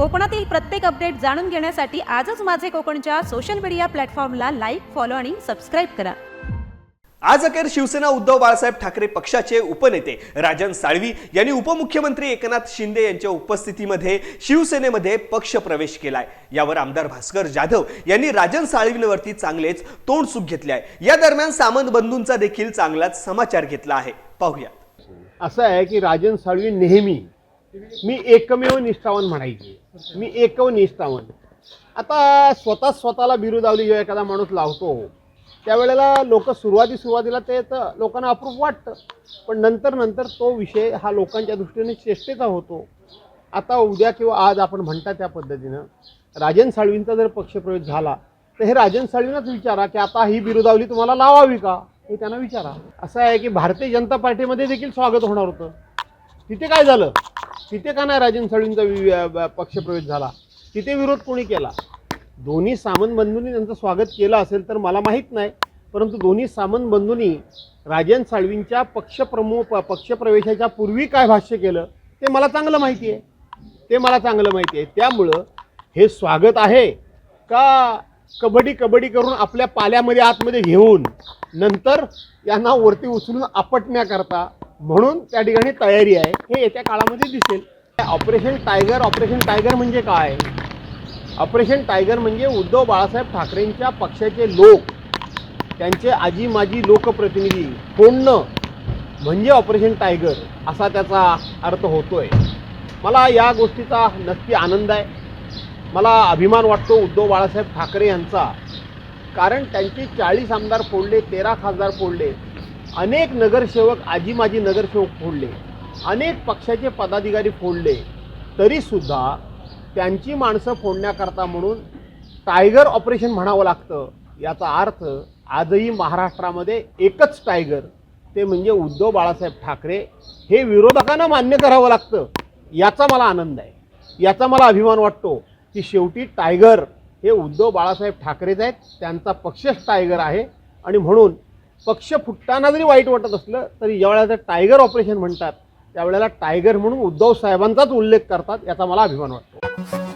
कोकणातील प्रत्येक अपडेट जाणून घेण्यासाठी आजच माझे कोकणच्या सोशल मीडिया प्लॅटफॉर्मला लाईक, फॉलो आणि सबस्क्राईब करा। आज अखेर शिवसेना उद्धव बाळासाहेब ठाकरे पक्षाचे उपनेते राजन साळवी यांनी उपमुख्यमंत्री एकनाथ शिंदे यांच्या उपस्थितीमध्ये शिवसेनेमध्ये पक्ष प्रवेश केलाय। यावर आमदार भास्कर जाधव यांनी राजन साळवींवरती चांगलेच तोंडसुख घेतले आहे। या दरम्यान सामंत बंधूंचा देखील चांगलाच समाचार घेतला आहे, पाहूया। असं आहे की राजन साळवी नेहमी मी एकमेव निष्ठावान म्हणायची, मी एकनिष्ठावान। आता स्वतःला बिरुदावली जेव्हा एखादा माणूस लावतो त्यावेळेला लोक सुरुवातीला ते लोकांना अप्रूप वाटतं, पण नंतर तो विषय हा लोकांच्या दृष्टीने चेष्टेचा होतो। आता उद्या किंवा आज आपण म्हणता त्या पद्धतीनं राजन साळवींचा जर पक्षप्रवेश झाला तर हे राजन साळवींनाच विचारा की आता ही बिरुदावली तुम्हाला लावावी का, हे त्यांना विचारा। असं आहे की भारतीय जनता पार्टीमध्ये देखील स्वागत होणार होतं, तिथे काय झालं? तिथे का नाही राजन साळवींचा पक्षप्रवेश झाला? तिथे विरोध कोणी केला? दोन्ही सामंत बंधूंनी त्यांचं स्वागत केलं असेल तर मला माहीत नाही, परंतु दोन्ही सामंत बंधूंनी राजन साळवींच्या पक्षप्रवेशाच्या पूर्वी काय भाष्य केलं ते मला चांगलं माहिती आहे। त्यामुळं हे स्वागत आहे का कबड्डी करून आपल्या पाल्यामध्ये आतमध्ये घेऊन नंतर यांना वरती उचलून आपटण्याकरता म्हणून त्या ठिकाणी तयारी आहे, हे येत्या काळामध्ये दिसेल। ऑपरेशन टायगर म्हणजे काय? ऑपरेशन टायगर म्हणजे उद्धव बाळासाहेब ठाकरेंच्या पक्षाचे लोक, त्यांचे आजी माजी लोकप्रतिनिधी फोडणं म्हणजे ऑपरेशन टायगर असा त्याचा अर्थ होतोय। मला या गोष्टीचा नक्की आनंद आहे, मला अभिमान वाटतो उद्धव बाळासाहेब ठाकरे यांचा, कारण त्यांचे 40 आमदार फोडले, 13 खासदार फोडले, अनेक नगरसेवक आजी माजी नगरसेवक फोडले, अनेक पक्षाचे पदाधिकारी फोडले, तरीसुद्धा त्यांची माणसं फोडण्याकरता म्हणून टायगर ऑपरेशन म्हणावं लागतं। याचा अर्थ आजही महाराष्ट्रामध्ये एकच टायगर, ते म्हणजे उद्धव बाळासाहेब ठाकरे, हे विरोधकांना मान्य करावं लागतं। याचा मला आनंद आहे, याचा मला अभिमान वाटतो की शेवटी टायगर हे उद्धव बाळासाहेब ठाकरेच आहेत, त्यांचा पक्षच टायगर आहे। आणि म्हणून पक्ष फुटताना जरी वाईट वाटत असलं तरी ज्यावेळेला टायगर ऑपरेशन म्हणतात त्यावेळेला टायगर म्हणून उद्धव साहेबांचाच उल्लेख करतात, याचा मला अभिमान वाटतो।